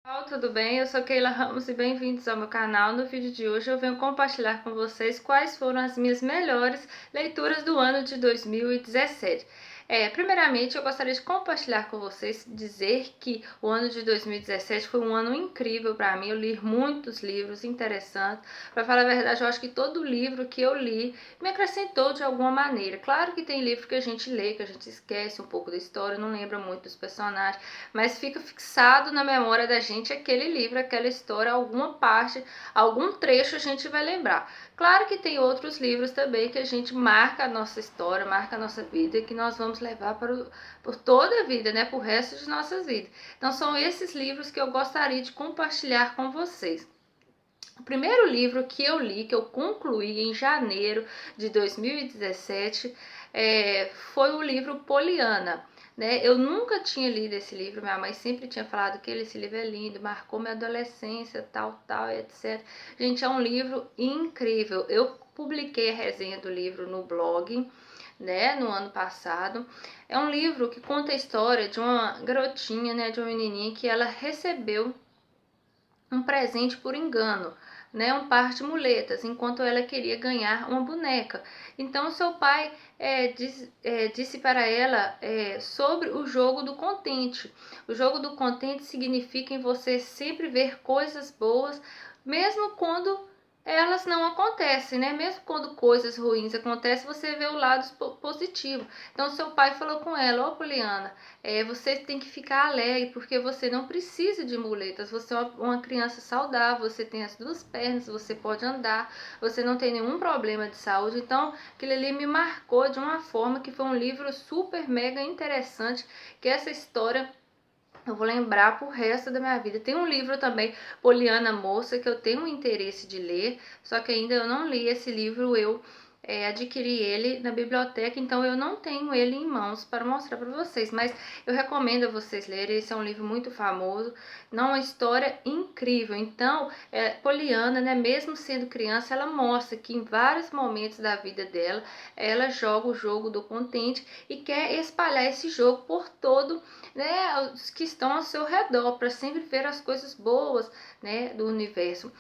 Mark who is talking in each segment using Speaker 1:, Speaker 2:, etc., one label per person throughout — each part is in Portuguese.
Speaker 1: Olá, tudo bem? Eu sou Keila Ramos e bem-vindos ao meu canal. No vídeo de hoje eu venho compartilhar com vocês quais foram as minhas melhores leituras do ano de 2017. Primeiramente, eu gostaria de compartilhar com vocês, dizer que o ano de 2017 foi um ano incrível para mim. Eu li muitos livros interessantes. Para falar a verdade, eu acho que todo livro que eu li me acrescentou de alguma maneira. Claro que tem livro que a gente lê, que a gente esquece um pouco da história, não lembra muito dos personagens, mas fica fixado na memória da gente aquele livro, aquela história, alguma parte, algum trecho a gente vai lembrar. Claro que tem outros livros também que a gente marca a nossa história, marca a nossa vida, que nós vamos levar por toda a vida, né, por resto de nossas vidas. Então são esses livros que eu gostaria de compartilhar com vocês. O primeiro livro que eu li, que eu concluí em janeiro de 2017, foi o livro Poliana. Né? Eu nunca tinha lido esse livro, minha mãe sempre tinha falado que esse livro é lindo, marcou minha adolescência, tal, etc. Gente, é um livro incrível. Eu publiquei a resenha do livro no blog, né, no ano passado. É um livro que conta a história de uma garotinha, né, de uma menininha que ela recebeu um presente por engano, né, um par de muletas, enquanto ela queria ganhar uma boneca. Então seu pai disse para ela sobre o jogo do contente. O jogo do contente significa em você sempre ver coisas boas, mesmo quando elas não acontecem, né? Mesmo quando coisas ruins acontecem, você vê o lado positivo. Então seu pai falou com ela: ó, Poliana, você tem que ficar alegre, porque você não precisa de muletas, você é uma criança saudável, você tem as duas pernas, você pode andar, você não tem nenhum problema de saúde. Então aquilo ali me marcou de uma forma que foi um livro super mega interessante, que essa história eu vou lembrar pro resto da minha vida. Tem um livro também, Poliana Moça, que eu tenho um interesse de ler, só que ainda eu não li esse livro. Eu adquiri ele na biblioteca, então eu não tenho ele em mãos para mostrar para vocês, mas eu recomendo a vocês lerem. Esse é um livro muito famoso, não, uma história incrível. Então Poliana, né, mesmo sendo criança, ela mostra que em vários momentos da vida dela, ela joga o jogo do contente e quer espalhar esse jogo por todo, né, os que estão ao seu redor, para sempre ver as coisas boas, né, do universo.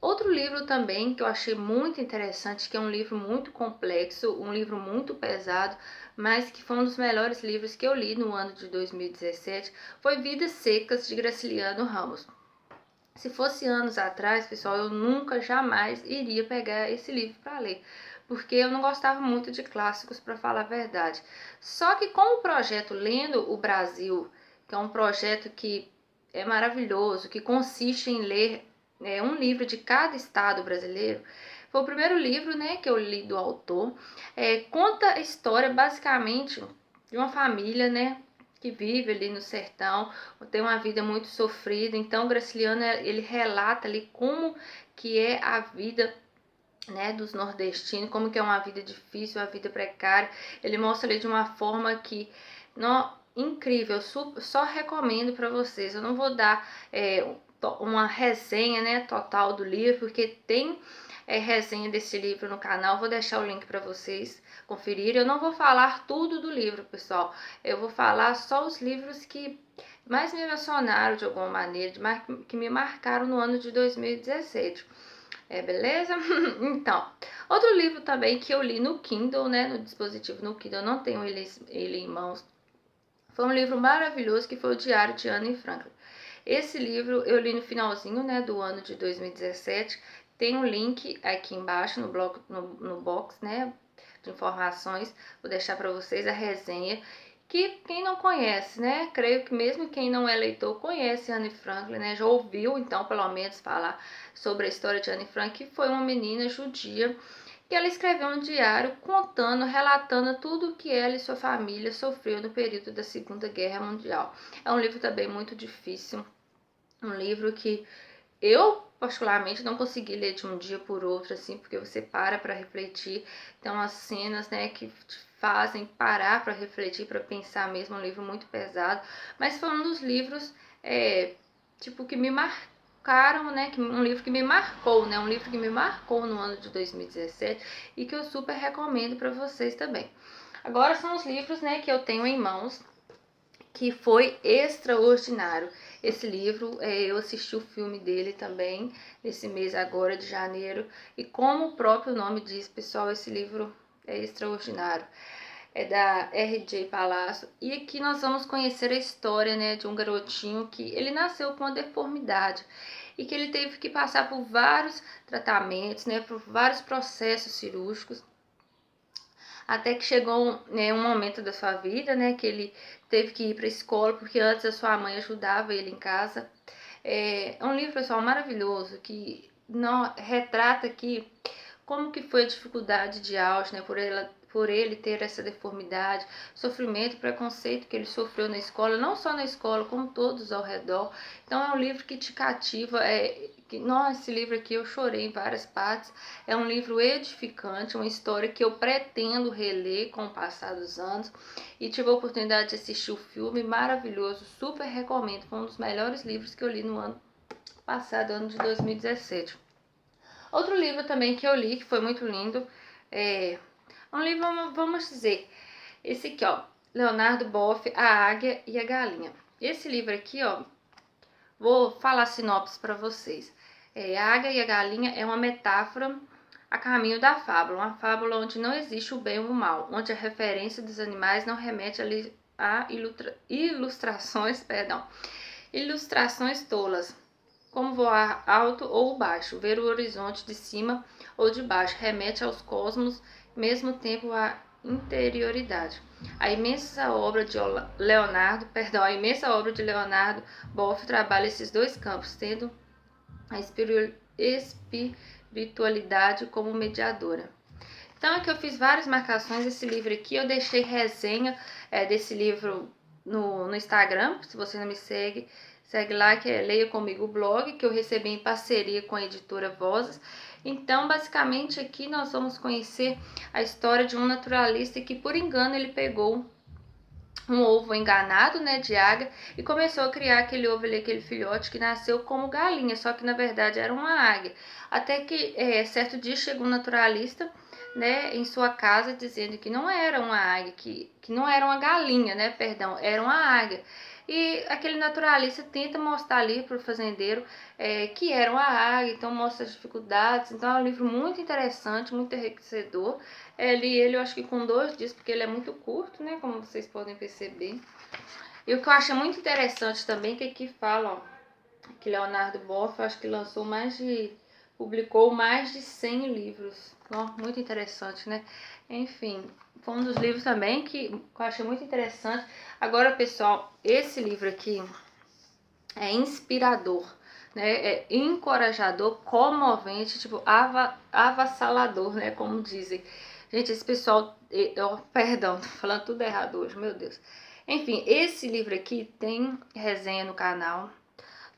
Speaker 1: Outro livro também que eu achei muito interessante, que é um livro muito complexo, um livro muito pesado, mas que foi um dos melhores livros que eu li no ano de 2017, foi Vidas Secas, de Graciliano Ramos. Se fosse anos atrás, pessoal, eu nunca, jamais iria pegar esse livro para ler, porque eu não gostava muito de clássicos, para falar a verdade. Só que com o projeto Lendo o Brasil, que é um projeto que é maravilhoso, que consiste em ler um livro de cada estado brasileiro, foi o primeiro livro, né, que eu li do autor. Conta a história basicamente de uma família, né, que vive ali no sertão, tem uma vida muito sofrida. Então Graciliano, ele relata ali como que é a vida, né, dos nordestinos, como que é uma vida difícil, uma vida precária. Ele mostra ali de uma forma que incrível. Eu só recomendo para vocês. Eu não vou dar uma resenha, né, total do livro, porque tem resenha desse livro no canal. Vou deixar o link para vocês conferirem. Eu não vou falar tudo do livro, pessoal. Eu vou falar só os livros que mais me emocionaram de alguma maneira, que me marcaram no ano de 2017. Beleza? Então, outro livro também que eu li no Kindle, né, no dispositivo no Kindle, eu não tenho ele em mãos, foi um livro maravilhoso, que foi o Diário de Anne Frank. Esse livro eu li no finalzinho, né, do ano de 2017. Tem um link aqui embaixo no box, né, de informações. Vou deixar para vocês a resenha, que quem não conhece, né, creio que mesmo quem não é leitor conhece Anne Frank, né, já ouviu então pelo menos falar sobre a história de Anne Frank, que foi uma menina judia que ela escreveu um diário contando, relatando tudo o que ela e sua família sofreu no período da Segunda Guerra Mundial. É um livro também muito difícil, um livro que eu particularmente não consegui ler de um dia por outro, assim, porque você para refletir. Tem umas cenas, né, que te fazem parar para refletir, para pensar mesmo. Um livro muito pesado, mas foi um dos livros tipo, que me marcaram, né, um livro que me marcou, né, um livro que me marcou no ano de 2017 e que eu super recomendo para vocês também. Agora são os livros, né, que eu tenho em mãos, que foi extraordinário. Esse livro, eu assisti o filme dele também, nesse mês agora de janeiro, e como o próprio nome diz, pessoal, esse livro é extraordinário. É da R.J. Palacio, e aqui nós vamos conhecer a história, né, de um garotinho que ele nasceu com uma deformidade e que ele teve que passar por vários tratamentos, né, por vários processos cirúrgicos, até que chegou, né, um momento da sua vida, né, que ele teve que ir para a escola, porque antes a sua mãe ajudava ele em casa. É um livro, pessoal, maravilhoso, que não, retrata aqui como que foi a dificuldade de Austin, né, por ele ter essa deformidade, sofrimento, preconceito que ele sofreu na escola, não só na escola, como todos ao redor. Então é um livro que te cativa, nossa, esse livro aqui eu chorei em várias partes. É um livro edificante, uma história que eu pretendo reler com o passar dos anos, e tive a oportunidade de assistir o filme, maravilhoso, super recomendo, foi um dos melhores livros que eu li no ano passado, ano de 2017. Outro livro também que eu li, que foi muito lindo, é um livro, vamos dizer, esse aqui, ó, Leonardo Boff, A Águia e a Galinha. Esse livro aqui, ó, vou falar a sinopse para vocês. A Águia e a Galinha é uma metáfora a caminho da fábula, uma fábula onde não existe o bem ou o mal, onde a referência dos animais não remete a ilustrações tolas, como voar alto ou baixo, ver o horizonte de cima ou de baixo, remete aos cosmos, mesmo tempo à interioridade. A imensa obra de Leonardo Boff trabalha esses dois campos, tendo a espiritualidade como mediadora. Então aqui eu fiz várias marcações. Esse livro aqui eu deixei resenha desse livro no Instagram, se você não me segue. Segue lá, que é Leia Comigo o Blog, que eu recebi em parceria com a editora Vozes. Então, basicamente, aqui nós vamos conhecer a história de um naturalista que, por engano, ele pegou um ovo enganado, né, de águia, e começou a criar aquele ovo ali, aquele filhote que nasceu como galinha, só que na verdade era uma águia. Até que certo dia chegou um naturalista, né, em sua casa, dizendo que não era uma águia, que não era uma galinha, né, perdão, era uma águia. E aquele naturalista tenta mostrar ali para o fazendeiro que era uma águia, então mostra as dificuldades. Então é um livro muito interessante, muito enriquecedor. Li ele, eu acho que com 2 dias, porque ele é muito curto, né, como vocês podem perceber. E o que eu acho muito interessante também, que aqui fala, ó, que Leonardo Boff, eu acho que publicou mais de 100 livros. Muito interessante, né? Enfim, foi um dos livros também que eu achei muito interessante. Agora, pessoal, esse livro aqui é inspirador, né? É encorajador, comovente, tipo avassalador, né? Como dizem. Gente, esse pessoal, perdão, tô falando tudo errado hoje, meu Deus. Enfim, esse livro aqui tem resenha no canal.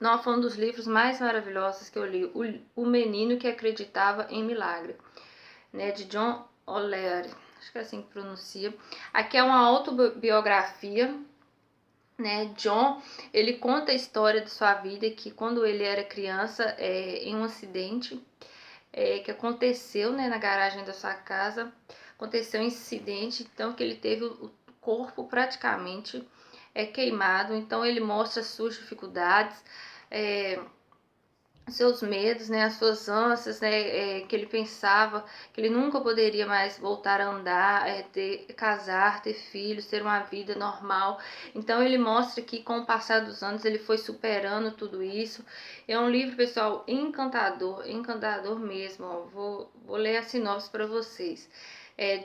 Speaker 1: Não, foi um dos livros mais maravilhosos que eu li. O Menino que Acreditava em Milagre, né, de John O'Leary, acho que é assim que pronuncia. Aqui é uma autobiografia, né? John, ele conta a história de sua vida, que quando ele era criança, em um acidente que aconteceu, né, na garagem da sua casa, aconteceu um incidente, então que ele teve o corpo praticamente queimado. Então ele mostra suas dificuldades, seus medos, né, as suas ânsias, né, que ele pensava que ele nunca poderia mais voltar a andar, casar, ter filhos, ter uma vida normal. Então ele mostra que com o passar dos anos ele foi superando tudo isso. É um livro, pessoal, encantador, encantador mesmo. Ó. Vou ler a sinopse para vocês.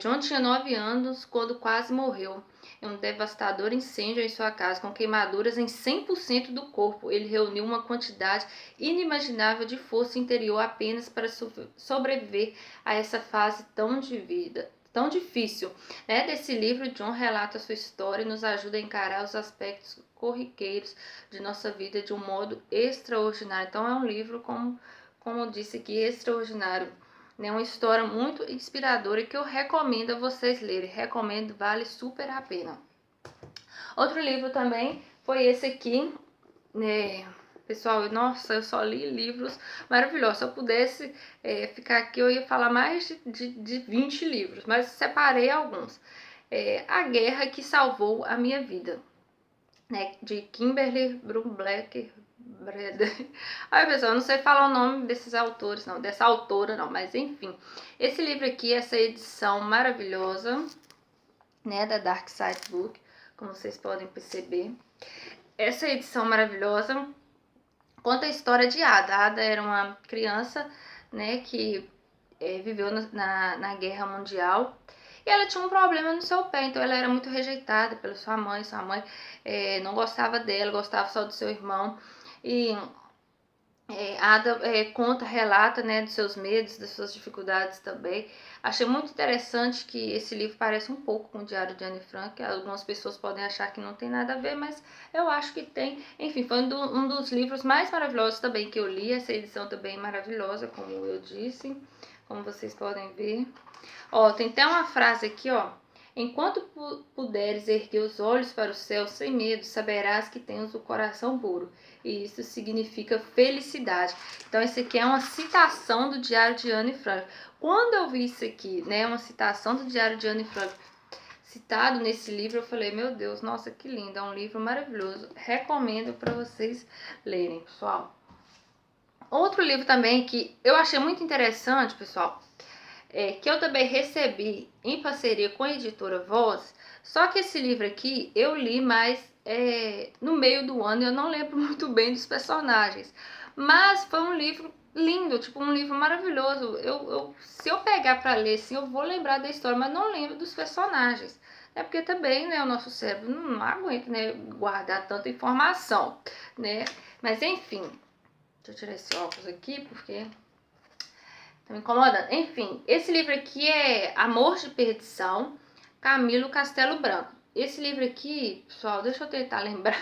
Speaker 1: John tinha 9 anos quando quase morreu em um devastador incêndio em sua casa, com queimaduras em 100% do corpo. Ele reuniu uma quantidade inimaginável de força interior apenas para sobreviver a essa fase tão difícil. Desse livro, John relata sua história e nos ajuda a encarar os aspectos corriqueiros de nossa vida de um modo extraordinário. Então é um livro, como eu disse aqui, extraordinário. Uma história muito inspiradora que eu recomendo a vocês lerem. Recomendo, vale super a pena. Outro livro também foi esse aqui, né? Pessoal, nossa, eu só li livros maravilhosos. Se eu pudesse ficar aqui, eu ia falar mais de 20 livros, mas separei alguns. A Guerra que Salvou a Minha Vida. né, de Kimberly Brumbeck. Ai, pessoal, eu não sei falar o nome desses autores, não, dessa autora, não, mas enfim. Esse livro aqui, essa edição maravilhosa, né, da Dark Side Book, como vocês podem perceber. Essa edição maravilhosa conta a história de Ada. Ada era uma criança, né, que viveu na Guerra Mundial. E ela tinha um problema no seu pé, então ela era muito rejeitada pela sua mãe. Sua mãe não gostava dela, gostava só do seu irmão. E Ada conta, relata, né, dos seus medos, das suas dificuldades também. Achei muito interessante que esse livro parece um pouco com o Diário de Anne Frank. Algumas pessoas podem achar que não tem nada a ver, mas eu acho que tem. Enfim, foi um dos livros mais maravilhosos também que eu li. Essa edição também é maravilhosa, como eu disse, como vocês podem ver. Ó, tem até uma frase aqui, ó. Enquanto puderes erguer os olhos para o céu sem medo, saberás que tens o coração puro. E isso significa felicidade. Então, esse aqui é uma citação do Diário de Anne Frank. Quando eu vi isso aqui, né, uma citação do Diário de Anne Frank citado nesse livro, eu falei, meu Deus, nossa, que lindo. É um livro maravilhoso. Recomendo para vocês lerem, pessoal. Outro livro também que eu achei muito interessante, pessoal, que eu também recebi em parceria com a editora Voz. Só que esse livro aqui eu li mais no meio do ano, eu não lembro muito bem dos personagens, mas foi um livro lindo, tipo um livro maravilhoso. Se eu pegar para ler assim, eu vou lembrar da história, mas não lembro dos personagens. É porque também, né, o nosso cérebro não aguenta, né, guardar tanta informação, né? Mas enfim, deixa eu tirar esse óculos aqui porque tá me incomodando. Enfim, esse livro aqui é Amor de Perdição, Camilo Castelo Branco. Esse livro aqui, pessoal, deixa eu tentar lembrar.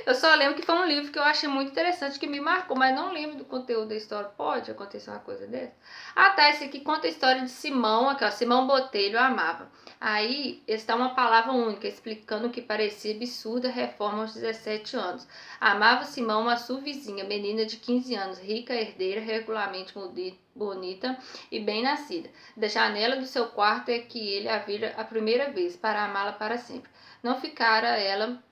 Speaker 1: Eu só lembro que foi um livro que eu achei muito interessante, que me marcou, mas não lembro do conteúdo da história. Pode acontecer uma coisa dessa? Ah, tá, esse aqui conta a história de Simão, aqui ó, Simão Botelho amava. Aí está uma palavra única, explicando o que parecia absurda reforma aos 17 anos. Amava Simão a sua vizinha, menina de 15 anos, rica, herdeira, regularmente bonita e bem nascida. Da janela do seu quarto é que ele a vira a primeira vez, para amá-la para sempre. Não ficara ela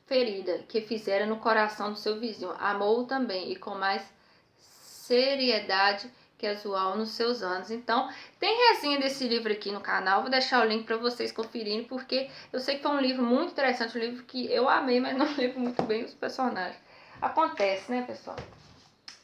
Speaker 1: ferida que fizera no coração do seu vizinho. Amou-o também e com mais seriedade casual nos seus anos. Então, tem resenha desse livro aqui no canal. Vou deixar o link para vocês conferirem, porque eu sei que foi um livro muito interessante, um livro que eu amei, mas não lembro muito bem os personagens. Acontece, né, pessoal?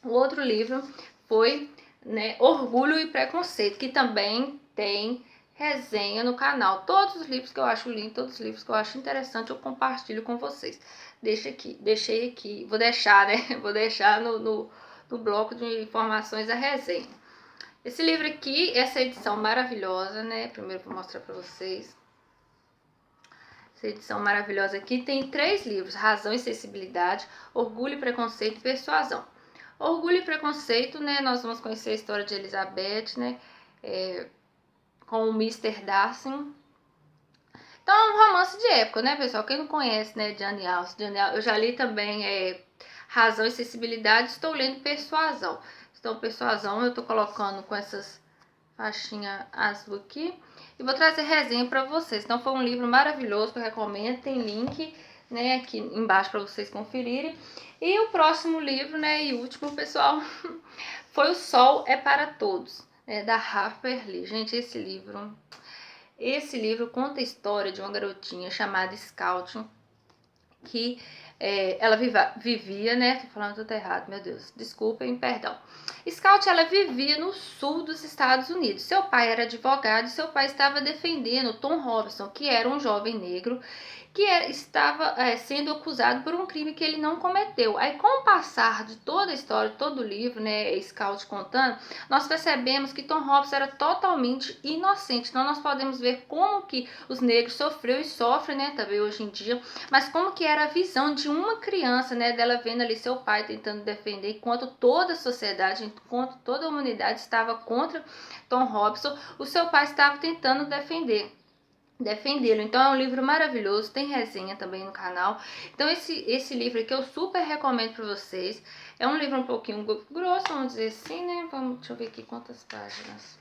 Speaker 1: O outro livro foi, né, Orgulho e Preconceito, que também tem resenha no canal. Todos os livros que eu acho lindo, todos os livros que eu acho interessante, eu compartilho com vocês. Deixei aqui, vou deixar, né? Vou deixar no bloco de informações a resenha. Esse livro aqui, essa edição maravilhosa, né? Primeiro vou mostrar para vocês. Essa edição maravilhosa aqui tem 3 livros: Razão e Sensibilidade, Orgulho, Preconceito e Persuasão. Orgulho e Preconceito, né? Nós vamos conhecer a história de Elizabeth, né? Com o Mr. Darcy. Então é um romance de época, né, pessoal? Quem não conhece, né, Jane Austen, eu já li também Razão e Sensibilidade, estou lendo Persuasão. Então, Persuasão eu tô colocando com essas faixinhas azul aqui. E vou trazer resenha para vocês. Então, foi um livro maravilhoso que eu recomendo. Tem link, né, aqui embaixo para vocês conferirem. E o próximo livro, né, e último, pessoal, foi O Sol é para Todos, né, da Harper Lee. Gente, esse livro conta a história de uma garotinha chamada Scout, que ela vivia, né? Tô falando tudo errado, meu Deus. Desculpem, perdão. Scout, ela vivia no sul dos Estados Unidos. Seu pai era advogado e seu pai estava defendendo Tom Robinson, que era um jovem negro que estava sendo acusado por um crime que ele não cometeu. Aí, com o passar de toda a história, todo o livro, né, Scout contando, nós percebemos que Tom Robinson era totalmente inocente. Então, nós podemos ver como que os negros sofreu e sofrem, né, também hoje em dia, mas como que era a visão de uma criança, né, dela vendo ali seu pai tentando defender, enquanto toda a sociedade, enquanto toda a humanidade estava contra Tom Robinson, o seu pai estava tentando defendê-lo. Então é um livro maravilhoso, tem resenha também no canal. Então esse livro aqui eu super recomendo para vocês. É um livro um pouquinho grosso, vamos dizer assim, né? Deixa eu ver aqui quantas páginas.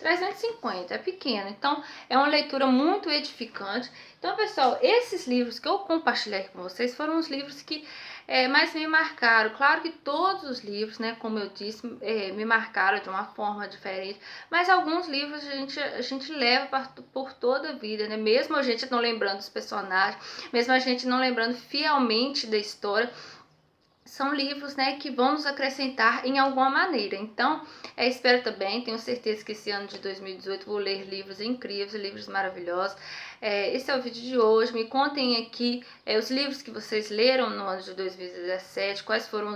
Speaker 1: 350, é pequeno, então é uma leitura muito edificante. Então, pessoal, esses livros que eu compartilhei com vocês foram os livros que mais me marcaram. Claro que todos os livros, né, como eu disse, me marcaram de uma forma diferente, mas alguns livros a gente leva por toda a vida, né, mesmo a gente não lembrando dos personagens, mesmo a gente não lembrando fielmente da história, são livros, né, que vão nos acrescentar em alguma maneira. Então, espero também, tenho certeza que esse ano de 2018 vou ler livros incríveis, livros maravilhosos. Esse é o vídeo de hoje. Me contem aqui os livros que vocês leram no ano de 2017, quais foram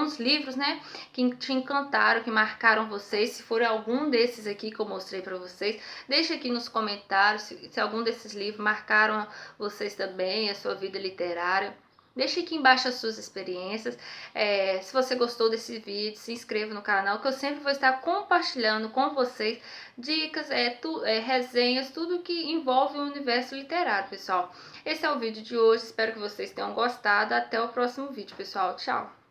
Speaker 1: os livros, né, que te encantaram, que marcaram vocês. Se for algum desses aqui que eu mostrei para vocês, deixa aqui nos comentários se algum desses livros marcaram vocês também, a sua vida literária. Deixe aqui embaixo as suas experiências. Se você gostou desse vídeo, se inscreva no canal, que eu sempre vou estar compartilhando com vocês dicas, resenhas, tudo que envolve o universo literário, pessoal. Esse é o vídeo de hoje, espero que vocês tenham gostado. Até o próximo vídeo, pessoal. Tchau!